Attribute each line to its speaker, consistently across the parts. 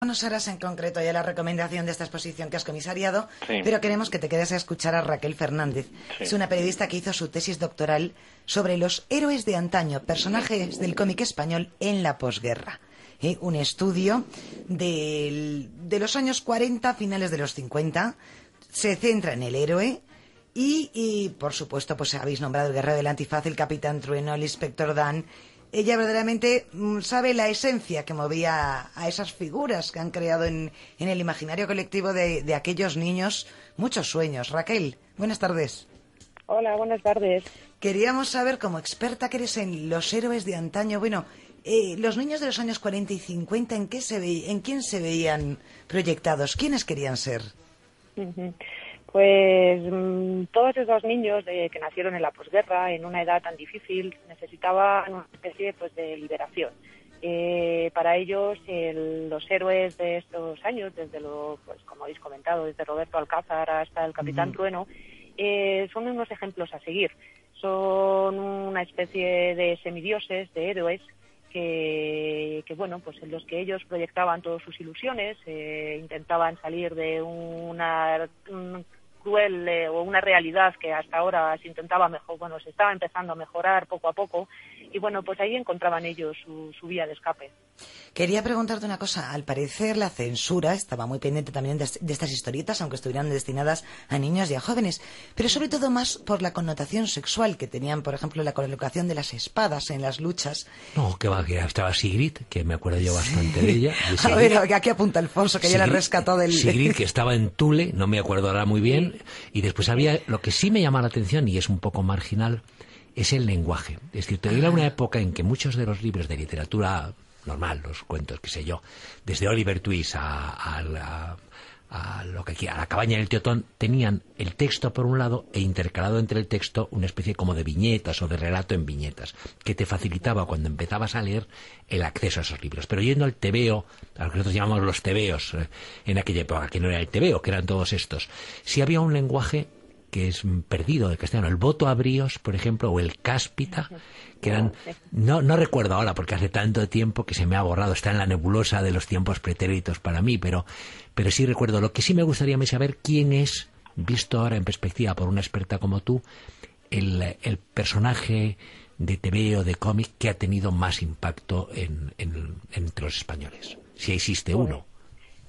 Speaker 1: Unas horas en concreto ya la recomendación de esta exposición que has comisariado,
Speaker 2: Sí,
Speaker 1: pero queremos que te quedes a escuchar a Raquel Fernández.
Speaker 2: sí.
Speaker 1: Es una periodista que hizo su tesis doctoral sobre los héroes de antaño, personajes del cómic español en la posguerra. Un estudio de los años 40, finales de los 50, se centra en el héroe y por supuesto, pues habéis nombrado el guerrero del antifaz, el Capitán Trueno, el Inspector Dan. Ella verdaderamente sabe la esencia que movía a esas figuras que han creado en el imaginario colectivo de aquellos niños muchos sueños. Raquel, buenas tardes.
Speaker 3: Hola, buenas tardes.
Speaker 1: Queríamos saber, como experta que eres en los héroes de antaño, bueno, los niños de los años 40 y 50, ¿en quién se veían proyectados? ¿Quiénes querían ser?
Speaker 3: Pues todos esos niños que nacieron en la posguerra, en una edad tan difícil, necesitaban una especie de liberación. Para ellos, los héroes de estos años, pues como habéis comentado, desde Roberto Alcázar hasta el Capitán Trueno, son unos ejemplos a seguir. Son una especie de semidioses, de héroes, que bueno, pues en los que ellos proyectaban todas sus ilusiones, intentaban salir de una cruel o una realidad que hasta ahora se estaba empezando a mejorar poco a poco, y bueno, pues ahí encontraban ellos su vía de escape.
Speaker 1: Quería preguntarte una cosa. Al parecer la censura estaba muy pendiente también de estas historietas, aunque estuvieran destinadas a niños y a jóvenes, pero sobre todo más por la connotación sexual que tenían, por ejemplo, la colocación de las espadas en las luchas.
Speaker 4: No, que estaba Sigrid, que me acuerdo yo bastante de ella.
Speaker 1: A ver, aquí apunta Alfonso, que ya la rescató del...
Speaker 4: Sigrid, que estaba en Tule, no me acuerdo ahora muy bien, y después había, lo que sí me llama la atención, y es un poco marginal, es el lenguaje. Es decir, era una época en que muchos de los libros de literatura normal, los cuentos, qué sé yo, desde Oliver Twist a la cabaña del tío Tom, tenían el texto por un lado e intercalado entre el texto una especie como de viñetas o de relato en viñetas, que te facilitaba cuando empezabas a leer el acceso a esos libros. Pero yendo al tebeo, a lo que nosotros llamamos los tebeos, en aquella época, que no era el tebeo, que eran todos estos, sí había un lenguaje que es perdido de castellano, el voto a bríos, por ejemplo, o el cáspita, que eran, no recuerdo ahora porque hace tanto tiempo que se me ha borrado, está en la nebulosa de los tiempos pretéritos para mí, pero sí recuerdo. Lo que sí me gustaría saber quién es, visto ahora en perspectiva por una experta como tú, el personaje de tebeo, de cómic, que ha tenido más impacto entre los españoles, si existe uno.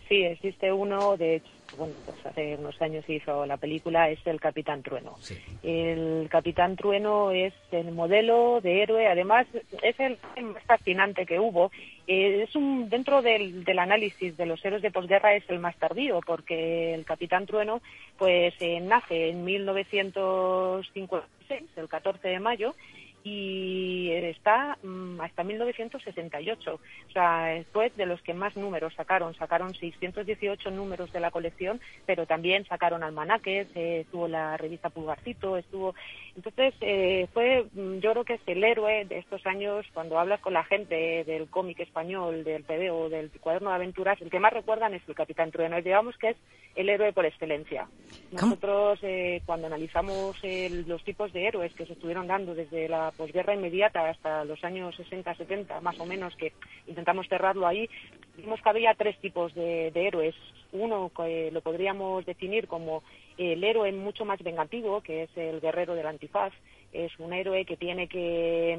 Speaker 3: Sí, existe uno, de hecho, bueno, pues hace unos años se hizo la película, es el Capitán Trueno.
Speaker 4: Sí.
Speaker 3: El Capitán Trueno es el modelo de héroe, además es el más fascinante que hubo. Dentro del análisis de los héroes de posguerra es el más tardío, porque el Capitán Trueno pues nace en 1956, el 14 de mayo, y está hasta 1968, o sea, después de los que más números sacaron 618 números de la colección, pero también sacaron almanaques, estuvo la revista Pulgarcito, entonces yo creo que es el héroe de estos años. Cuando hablas con la gente del cómic español, del tebeo, del cuaderno de aventuras, el que más recuerdan es el Capitán Trueno, y digamos que es el héroe por excelencia. Nosotros cuando analizamos los tipos de héroes que se estuvieron dando desde la posguerra inmediata hasta los años 60-70, más o menos, que intentamos cerrarlo ahí, vimos que había tres tipos de héroes. Uno que lo podríamos definir como el héroe mucho más vengativo, que es el guerrero del antifaz. Es un héroe que tiene que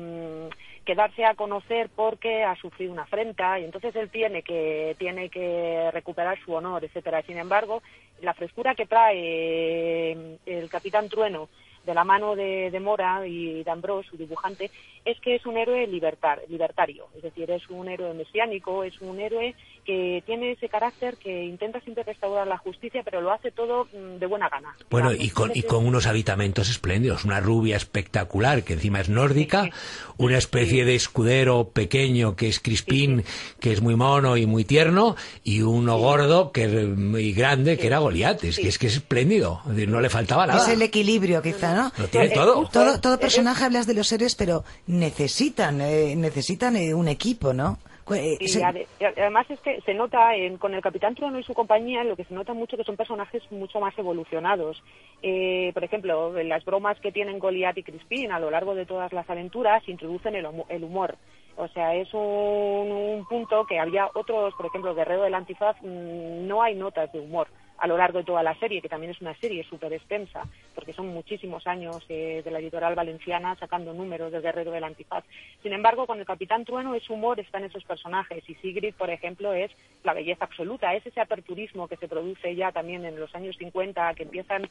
Speaker 3: darse a conocer porque ha sufrido una afrenta, y entonces él tiene que recuperar su honor, etcétera. Sin embargo, la frescura que trae el Capitán Trueno de la mano de Mora y de Ambrós, su dibujante, es que es un héroe libertario, es decir, es un héroe mesiánico, es un héroe que tiene ese carácter que intenta siempre restaurar la justicia, pero lo hace todo de buena gana.
Speaker 4: Bueno, y con unos habitamentos espléndidos, una rubia espectacular que encima es nórdica, una especie de escudero pequeño que es Crispín, que es muy mono y muy tierno, y uno gordo que es muy grande, que era Goliat. Es que es espléndido, es decir, no le faltaba nada.
Speaker 1: Es el equilibrio, quizá, ¿no?
Speaker 4: Lo tiene todo.
Speaker 1: Todo personaje, hablas de los héroes, pero necesitan un equipo, ¿no?
Speaker 3: Y además es que se nota con el Capitán Trueno y su compañía, lo que se nota mucho que son personajes mucho más evolucionados. Por ejemplo, en las bromas que tienen Goliat y Crispín a lo largo de todas las aventuras introducen el humor. O sea, es un punto que había otros, por ejemplo, Guerrero del Antifaz, no hay notas de humor a lo largo de toda la serie, que también es una serie súper extensa, porque son muchísimos años de la editorial valenciana sacando números de Guerrero del Antifaz. Sin embargo, con el Capitán Trueno ese humor está en esos personajes, y Sigrid, por ejemplo, es la belleza absoluta, es ese aperturismo que se produce ya también en los años 50, que empiezan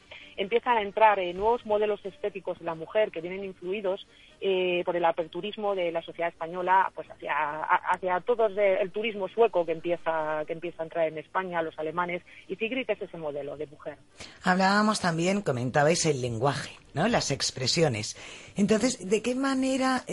Speaker 3: a entrar nuevos modelos estéticos de la mujer que vienen influidos por el aperturismo de la sociedad española, pues hacia todo el turismo sueco que empieza a entrar en España, los alemanes, y Sigrid es ese modelo de mujer.
Speaker 1: Hablábamos también, comentabais el lenguaje, ¿no? Las expresiones. Entonces, ¿de qué manera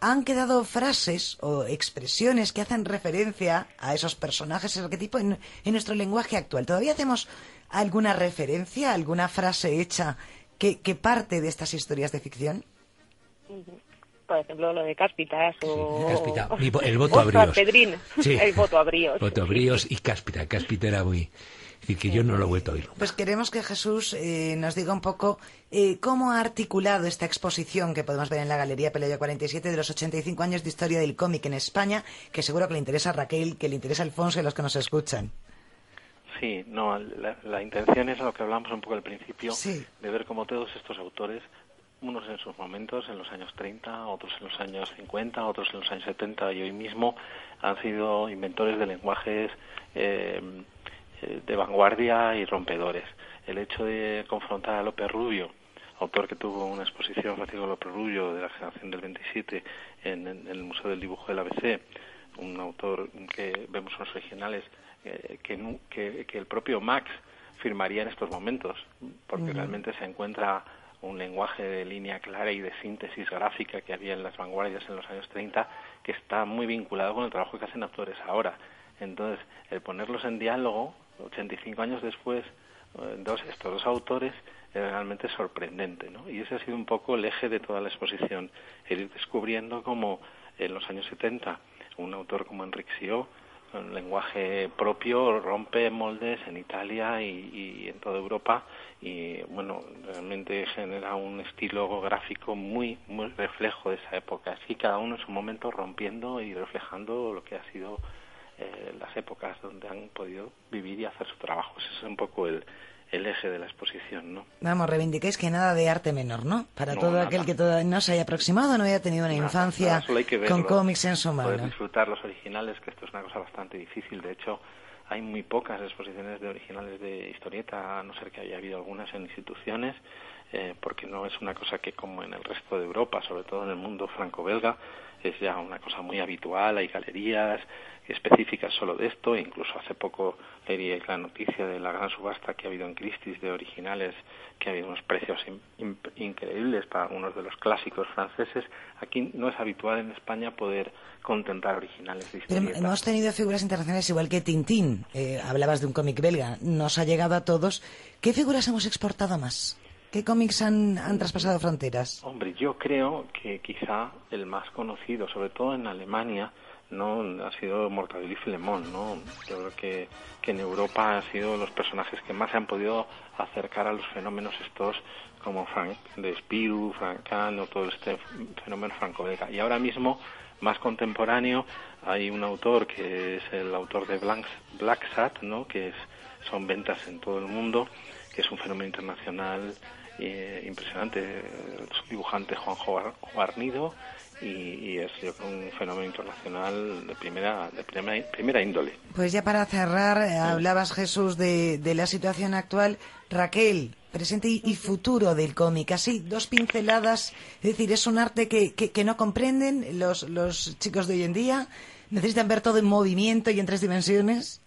Speaker 1: han quedado frases o expresiones que hacen referencia a esos personajes, ese arquetipo en nuestro lenguaje actual? ¿Todavía hacemos alguna referencia, alguna frase hecha que parte de estas historias de ficción?
Speaker 3: Por ejemplo, lo de Cáspitas o...
Speaker 4: Cáspita, el voto a bríos.
Speaker 3: Pedrín, sí. El voto a bríos.
Speaker 4: Voto a bríos y Cáspita. Cáspita era muy... Es decir, que yo no lo he vuelto a oír.
Speaker 1: Pues queremos que Jesús nos diga un poco cómo ha articulado esta exposición que podemos ver en la Galería Pelayo 47 de los 85 años de historia del cómic en España, que seguro que le interesa a Raquel, que le interesa a Alfonso y a los que nos escuchan.
Speaker 2: Sí, no, la intención es lo que hablamos un poco al principio,
Speaker 1: sí,
Speaker 2: de ver cómo todos estos autores, unos en sus momentos, en los años 30, otros en los años 50, otros en los años 70 y hoy mismo, han sido inventores de lenguajes de vanguardia y rompedores. El hecho de confrontar a López Rubio, autor que tuvo una exposición, Francisco López Rubio, de la generación del 27, en el Museo del Dibujo del ABC, un autor que vemos en los originales, que el propio Max firmaría en estos momentos, porque realmente se encuentra un lenguaje de línea clara y de síntesis gráfica que había en las vanguardias en los años 30, que está muy vinculado con el trabajo que hacen autores ahora. Entonces, el ponerlos en diálogo, 85 años después, estos dos autores, es realmente sorprendente, ¿no? Y ese ha sido un poco el eje de toda la exposición, el ir descubriendo cómo en los años 70 un autor como Enric Sió, con un lenguaje propio, rompe moldes en Italia y en toda Europa, y bueno, realmente genera un estilo gráfico muy reflejo de esa época, así cada uno en su momento rompiendo y reflejando lo que ha sido las épocas donde han podido vivir y hacer su trabajo. Ese es un poco el eje de la exposición, ¿no?
Speaker 1: Vamos, reivindicáis que nada de arte menor, ¿no? Para todo aquel que todavía no se haya aproximado, no haya tenido una infancia con cómics en su mano.
Speaker 2: Poder disfrutar los originales, que esto es una cosa bastante difícil. De hecho, hay muy pocas exposiciones de originales de historieta, a no ser que haya habido algunas en instituciones, porque no es una cosa que, como en el resto de Europa, sobre todo en el mundo franco-belga, es ya una cosa muy habitual. Hay galerías específicas solo de esto, incluso hace poco leí la noticia de la gran subasta que ha habido en Christie's de originales, que ha habido unos precios increíbles para algunos de los clásicos franceses. Aquí no es habitual en España poder contemplar originales de historieta.
Speaker 1: Pero hemos tenido figuras internacionales igual que Tintín, hablabas de un cómic belga, nos ha llegado a todos. ¿Qué figuras hemos exportado más? ¿Qué cómics han traspasado fronteras?
Speaker 2: Hombre, yo creo que quizá el más conocido, sobre todo en Alemania, no ha sido Mortadelo y Filemón, ¿no? Yo creo que en Europa han sido los personajes que más se han podido acercar a los fenómenos estos, como Frank de Spirou, Frank Kahn, o todo este fenómeno franco-belga. Y ahora mismo, más contemporáneo, hay un autor que es el autor de Black Sat, ¿no? Que son ventas en todo el mundo, que es un fenómeno internacional impresionante, el dibujante Juanjo Guarnido, y es un fenómeno internacional de primera índole.
Speaker 1: Pues ya para cerrar, hablabas, Jesús, de la situación actual. Raquel, presente y futuro del cómic, así, dos pinceladas. Es decir, es un arte que no comprenden los chicos de hoy en día, necesitan ver todo en movimiento y en 3 dimensiones.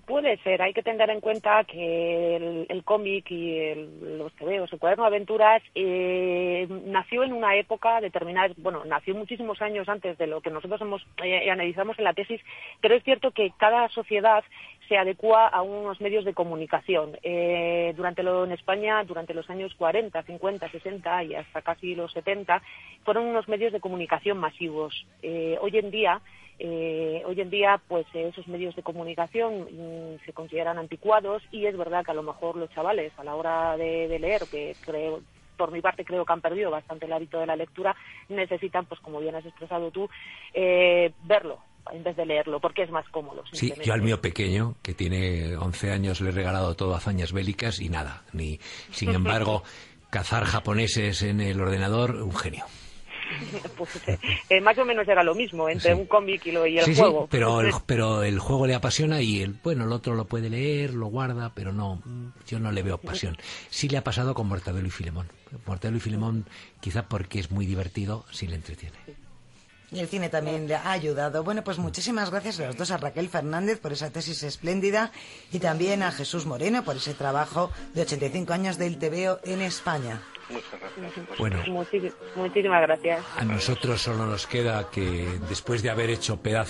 Speaker 3: Puede ser, hay que tener en cuenta que el cómic y los tebeos, el cuaderno de aventuras, nació en una época determinada, bueno, nació muchísimos años antes de lo que nosotros analizamos en la tesis, pero es cierto que cada sociedad se adecua a unos medios de comunicación. En España, durante los años 40, 50, 60 y hasta casi los 70, fueron unos medios de comunicación masivos. Hoy en día, pues esos medios de comunicación se consideran anticuados, y es verdad que a lo mejor los chavales, a la hora de leer, que por mi parte creo que han perdido bastante el hábito de la lectura, necesitan, pues como bien has expresado tú, verlo en vez de leerlo, porque es más cómodo.
Speaker 4: Sí, yo al mío pequeño, que tiene 11 años, le he regalado todo hazañas bélicas y nada. Sin embargo, cazar japoneses en el ordenador, un genio.
Speaker 3: Pues, más o menos era lo mismo entre un cómic y el
Speaker 4: sí,
Speaker 3: juego.
Speaker 4: Sí, pero el juego le apasiona y el otro lo puede leer, lo guarda, pero no, yo no le veo pasión. Sí le ha pasado con Mortadelo y Filemón. Mortadelo y Filemón, quizá porque es muy divertido, sí le entretiene.
Speaker 1: Y el cine también le ha ayudado. Bueno, pues muchísimas gracias a los dos, a Raquel Fernández por esa tesis espléndida y también a Jesús Moreno por ese trabajo de 85 años del TVO en España.
Speaker 2: Muchas gracias.
Speaker 4: Bueno,
Speaker 3: muchísimas gracias.
Speaker 4: A nosotros solo nos queda que, después de haber hecho pedazos